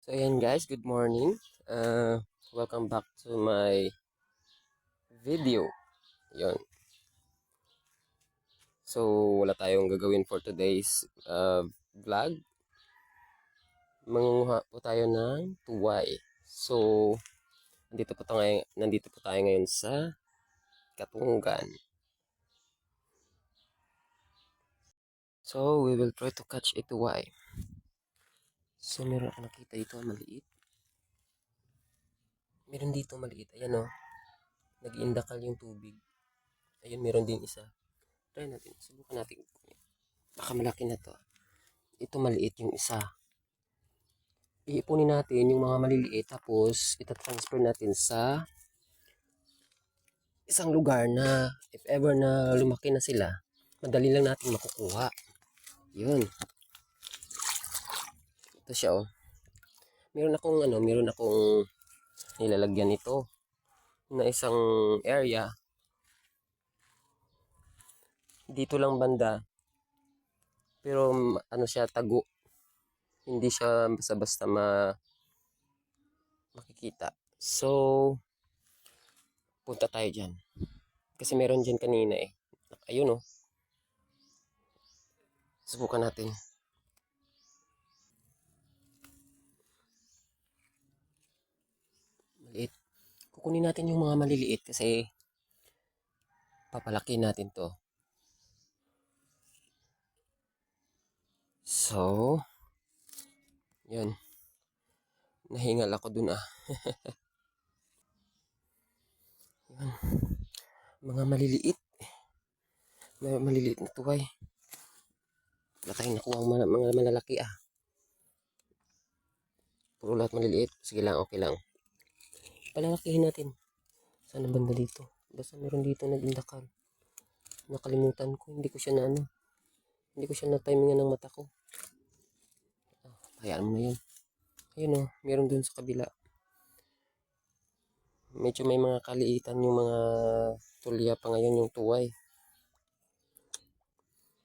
So ayan guys, good morning. Welcome back to my video. Yun. So wala tayong gagawin for today's vlog. Mangunguha po tayo ng tuway. So nandito po tayo ngayon sa Katungan. So we will try to catch a tuway. So meron ako nakita dito maliit. Meron dito maliit. Ayan o. Nag-iindakal yung tubig. Ayun, meron din isa. Try natin. Subukan natin. Baka malaki na to. Ito maliit yung isa. Iipunin natin yung mga maliliit tapos itatransfer natin sa isang lugar na if ever na lumaki na sila, madali lang natin makukuha. Yun. Ito siya oh. Meron akong nilalagyan nito na isang area. Dito lang banda. Pero ano siya, tago. Hindi siya basta-basta makikita. So, punta tayo dyan. Kasi meron dyan kanina eh. Ayun oh. Subukan natin. Maliit. Kukunin natin yung mga maliliit kasi papalaki natin to. So, yun. Nahingal ako dun ah. Yun. Mga maliliit. May maliliit na tuway. Wala tayong nakuha ang mga malalaki ah. Puro lahat maliliit. Sige lang, okay lang. Palalakihin natin. Sana banda dito. Basta meron dito nag-indakal. Nakalimutan ko. Hindi ko siya na ano. Hindi ko siya na-timingan ng mata ko. Oh, hayaan mo na yun. Ayun oh. Meron dun sa kabila. Medyo may mga kaliitan yung mga tulya pa ngayon yung tuway.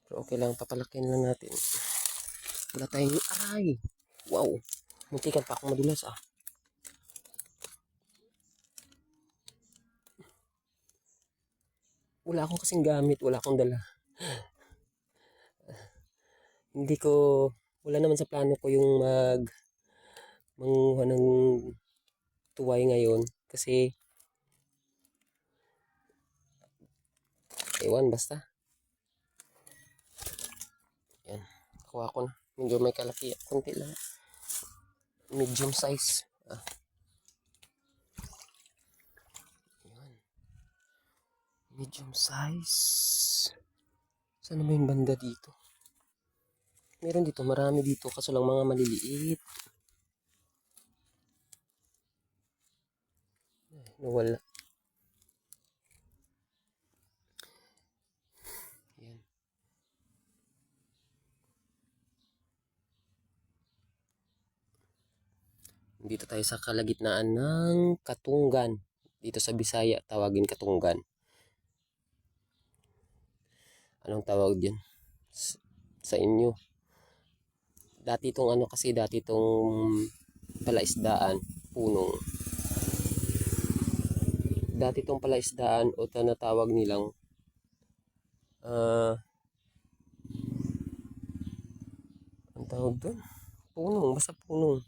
Pero okay lang, papalakin lang natin. Wala tayong aray. Wow. Muntikan pa akong madulas ah. Wala akong kasing gamit, wala akong dala. Hindi ko, wala naman sa plano ko yung manguha ng tuway ngayon. Kasi, ewan basta. Yan, kuha ko na. Medyo may kalaki, konti lang. Medium size. Ah. Yan. Medium size. Saan ba yung banda dito? Meron dito, marami dito. Kaso lang mga maliliit. Nawala. Yan. Dito tayo sa kalagitnaan ng Katungan. Dito sa Bisaya, tawagin Katungan. Anong tawag dyan? Sa inyo? Dati itong palaisdaan, punong. Dati itong palaisdaan o tinatawag nilang ang tawag doon? Punong, basta punong.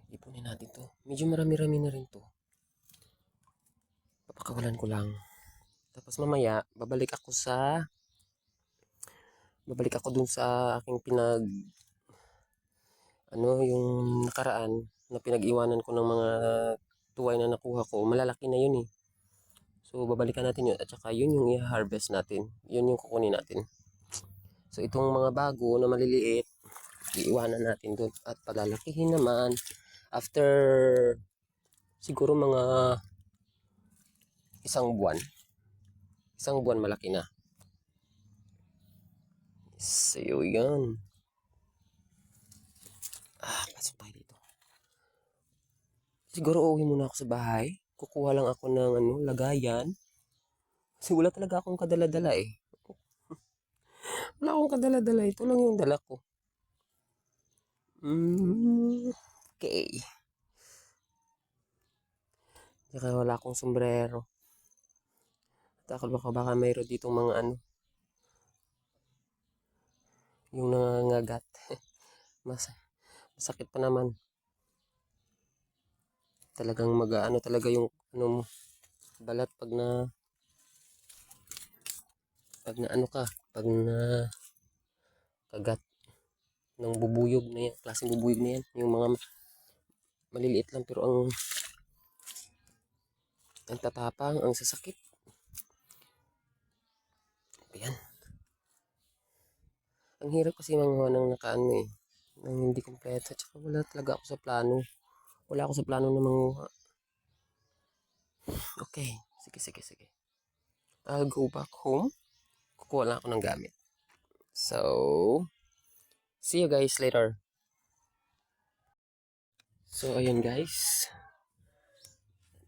Ipunin natin to. Medyo marami-rami na rin to. Papakawalan ko lang. Tapos mamaya, babalik ako dun sa aking yung nakaraan na pinag-iwanan ko ng mga tuway na nakuha ko. Malalaki na yun eh. So, babalikan natin yun. At saka yun yung i-harvest natin. Yun yung kukunin natin. So, itong mga bago na maliliit, iiwanan natin dun. At palalakihin naman after siguro mga isang buwan. Isang buwan malaki na. So, yun. Pasok tayo dito. Siguro uuwi muna ako sa bahay. Kukuha lang ako ng lagayan. Kasi wala talaga akong kadala-dala eh. Wala akong kadala-dala. Ito lang yung dala ko. Okay. Saka wala akong sombrero. Takal baka mayroon ditong mga ano. Yung nangangagat. Masakit pa naman. Talagang mag-ano talaga yung ano mo, balat pag na ano ka, pag na kagat ng bubuyog na yan, klaseng bubuyog na yan, yung mga maliliit lang pero ang tatapang, ang sasakit. Ayan. Ang hirap kasi manguha ng nakaano eh, ng hindi kompleto, tsaka wala talaga ako sa plano. Wala ako sa plano na manguha. Okay, sige. I'll go back home. Kukuha lang ako ng gamit. So, see you guys later. So, ayun guys.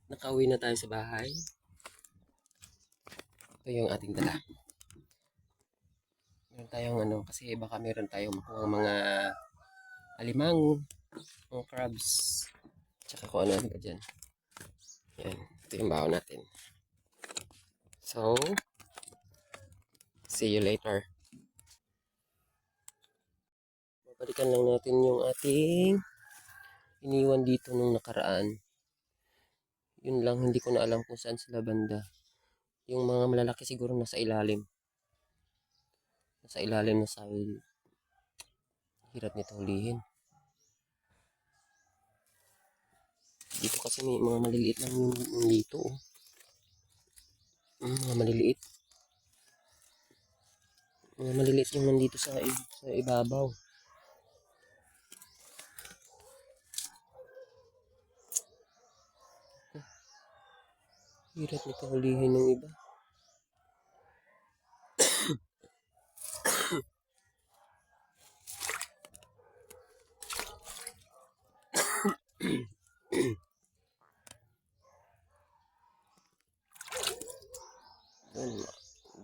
Nakauwi na tayo sa bahay. Ito yung ating dala. Meron tayong ano, kasi baka meron tayong makuha mga alimango, mga crabs, tsaka kung ano pa dyan. Yan, ito yung baon natin. So, see you later. Babalikan lang natin yung ating iniwan dito nung nakaraan. Yun lang, hindi ko na alam kung saan sila banda. Yung mga malalaki siguro nasa ilalim. Nasa ilalim na sahil. Hirap nito hulihin. Dito kasi may mga maliliit lang yung dito. Oh. Mga maliliit. Mga maliliit yung nandito sa ibabaw. Hirap nito hulihin ng iba.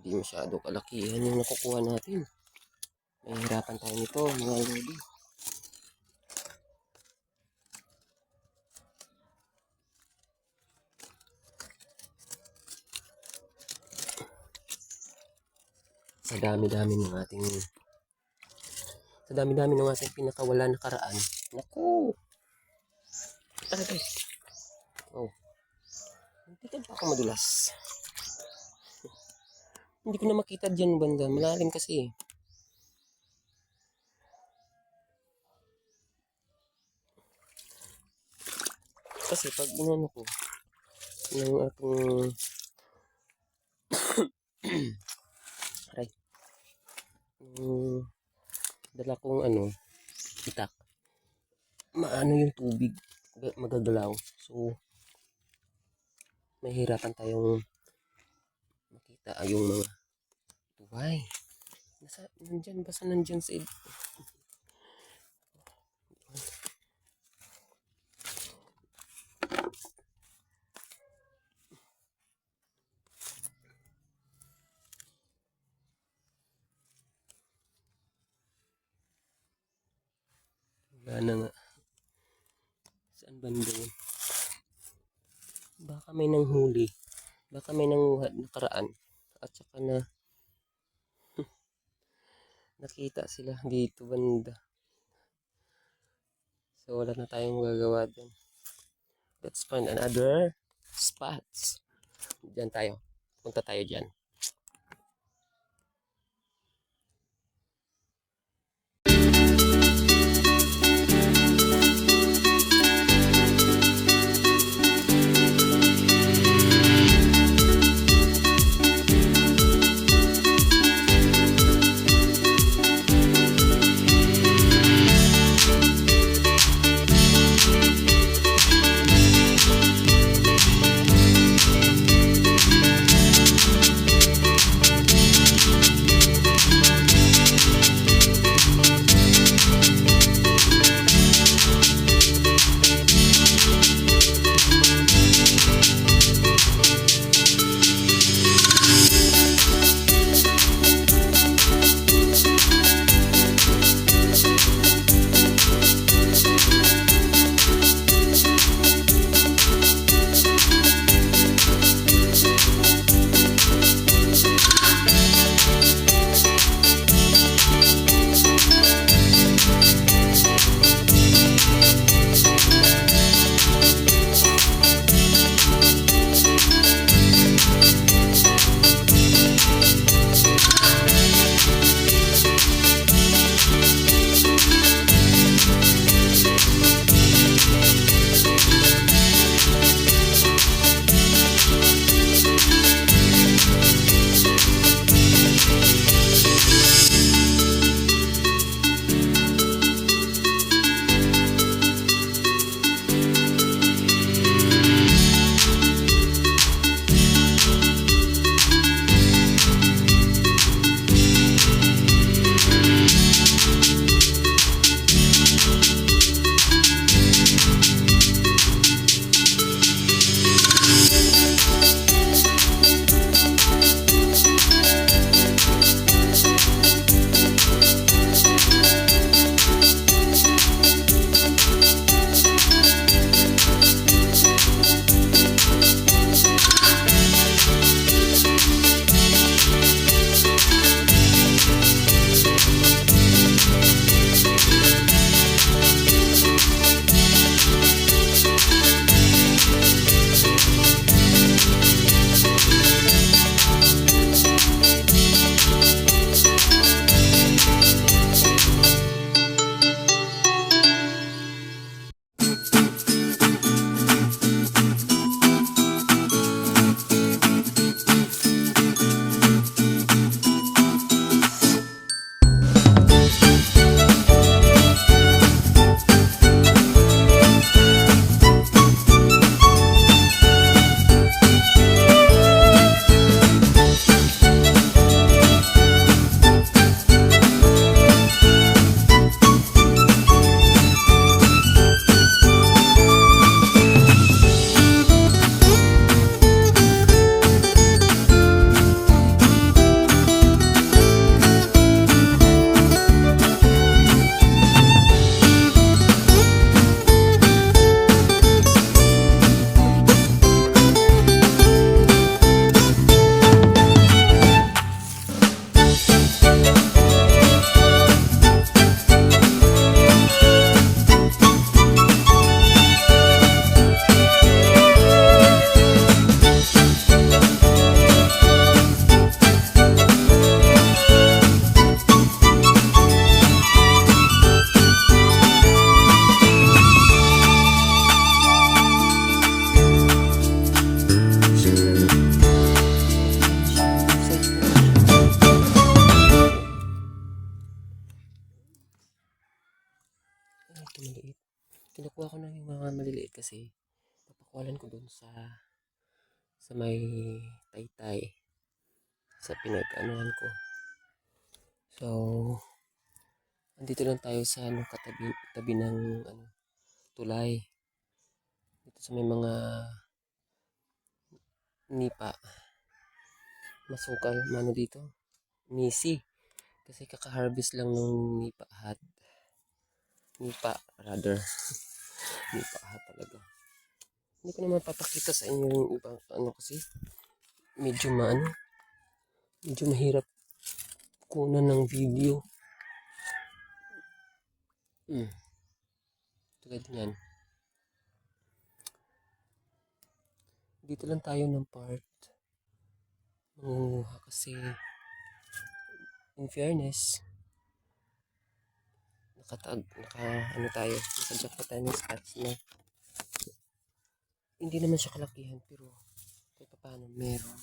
Hindi masyado kalakihan yung nakukuha natin. Mahihirapan tayo nito mga lodi. Sa dami-dami ng ating pinakawala nakaraan. Naku! Aray! Oh. Hindi pa ako madulas. Hindi ko na makita dyan banda. Malalim kasi. Kasi pag inano ko ng ating aray. Dala kong ano, itak. Maano yung tubig. Magagalaw. So, mahirapan tayong makita yung mga tuway. Nandyan, basta nandyan sa wala na nga. Saan banda yun? Baka may nanghuli. Baka may nanguha nakaraan. At saka na nakita sila dito banda. So wala na tayong magagawa dyan. Let's find another spots. Diyan tayo. Punta tayo dyan. maliit. Kinukuha ko na yung mga maliliit kasi papakwalan ko dun sa may taytay sa pinag-anuhan ko. So, andito lang tayo sa tabi ng tulay. Dito sa may mga nipa. Masukal, dito. Misi. Kasi kaka-harvest lang ng nipa hat. Nipa, rather. Nipa hat talaga. Hindi ko naman papakita sa inyo yung ibang kasi medyo mahirap kunan ng video. Tulad niyan. Dito lang tayo ng part. Kasi in fairness, naka-jackpot tayo ng spots na hindi naman siya kalakihan pero kahit paano meron.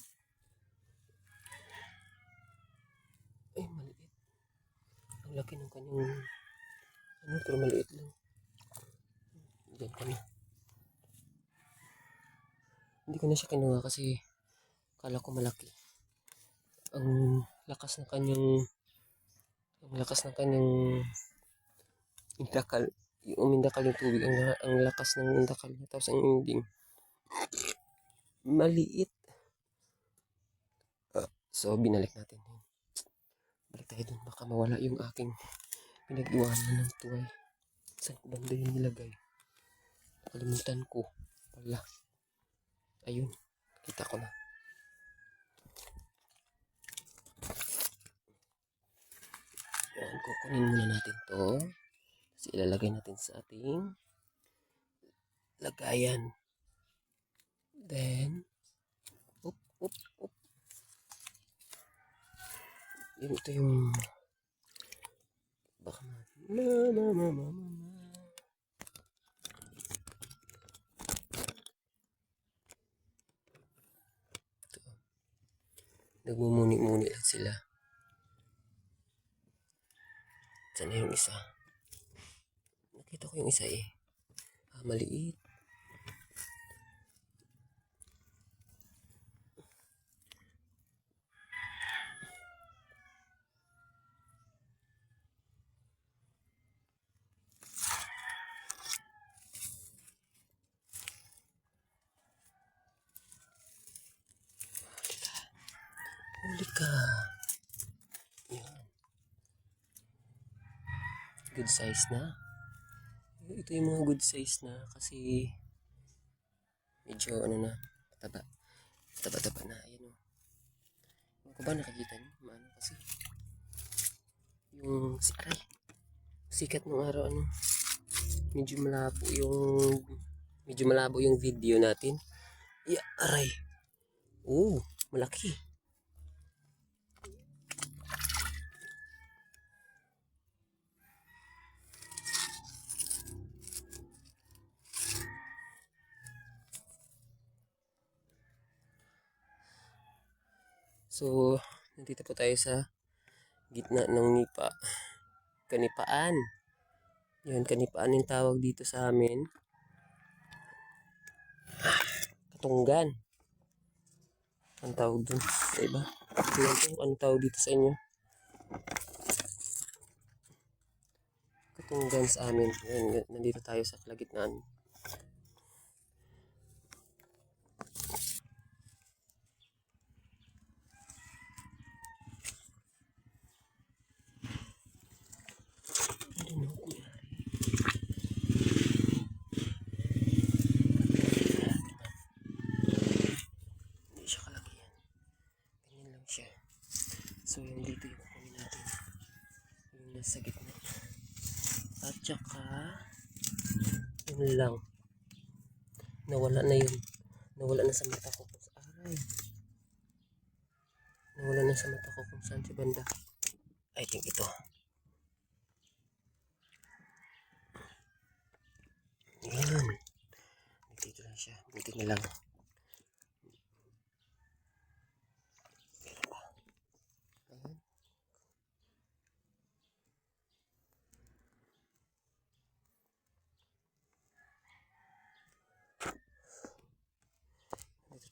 Ay, maliit. Ang laki ng kanyang pero maliit lang. Diyan kami. Hindi ko na siya kinuha kasi kala ko malaki. Ang lakas ng kanyang indakal. Umindakal yung tubig. Ang lakas ng indakal. Tapos ang ending maliit. So, binalik natin. Balik tayo dun. Baka mawala yung aking pinag-iwanan ng tuway. Saan ko banda yung nilagay? Nakalimutan ko. Wala. Ayun. Kita ko na. Yan. Kukunin muna natin to. Kasi ilalagay natin sa ating lagayan. Then, up. Ito yung baka nagmumuni-muni lang sila. Sana yung isa. Nakita ko yung isa maliit. Huli ka. Yan. Good size na. Ito yung mga good size na kasi medyo taba na. Ayan o. Ano ba nakikita niyo? Kasi yung sikat ng araw medyo malabo yung video natin. Aray. Malaki. So, nandito po tayo sa gitna ng nipa. Kanipaan. Yan, kanipaan yung tawag dito sa amin. Katunggan. Ang tawag dun sa iba. Ang tawag dito sa inyo. Katunggan sa amin. Yan, nandito tayo sa kalagitnaan. So yung dito yung kukunin natin yung nasa gitna at saka yun lang nawala na sa mata ko nawala na sa mata ko kung saan si banda. I think ito yun, dito lang siya, buti na lang.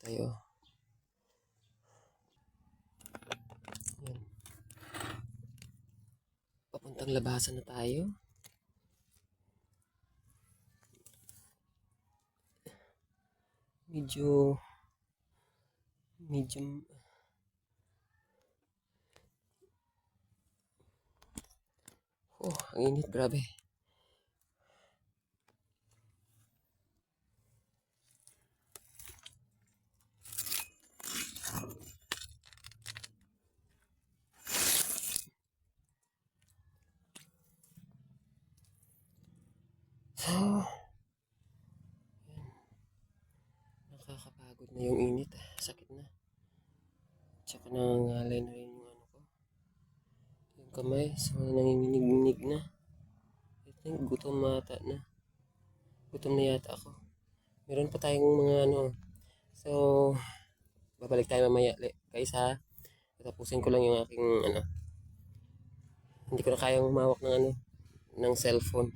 tayo. Yan. Papuntang labasan na tayo. Medyo ang init, grabe. Nakakapagod na yung init. Sakit na. Tsaka nangangalay na rin yung ano ko. Yung kamay. So, nanginginig na. I think gutom mata na. Gutom na yata ako. Meron pa tayong mga ano. So, babalik tayo mamaya guys ha. Tapusin ko lang yung aking ano. Hindi ko na kayang humawak ng ano. Ng cellphone.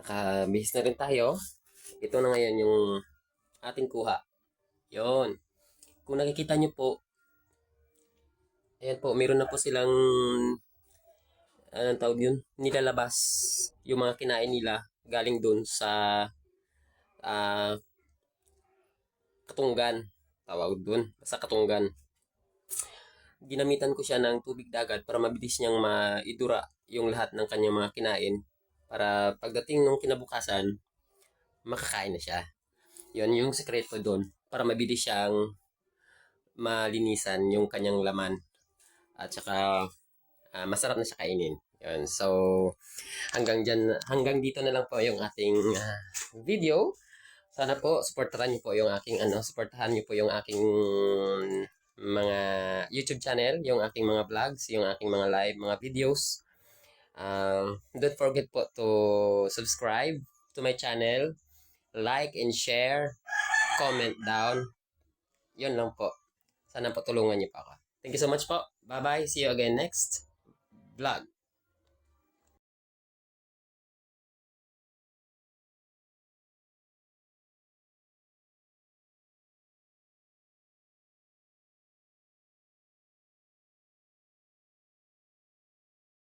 Nakabihis na rin tayo. Ito na ngayon yung ating kuha. Yon. Kung nakikita nyo po, ayan po, meron na po silang anong tawag yun? Nilalabas yung mga kinain nila galing dun sa katunggan. Tawag dun. Sa katunggan. Ginamitan ko siya ng tubig dagat para mabilis niyang maidura yung lahat ng kanyang mga kinain. Para pagdating ng kinabukasan, makakain na siya. Yun yung sekreto doon. Para mabilis siyang malinisan yung kanyang laman. At saka masarap na siya kainin. Yun. So, hanggang dito na lang po yung ating video. Sana po, supportahan niyo po yung aking mga YouTube channel, yung aking mga vlogs, yung aking mga live, mga videos. Don't forget po to subscribe to my channel, like and share, comment down. Yun lang po. Sana po tulungan niyo pa ako. Thank you so much po. Bye-bye. See you again next vlog.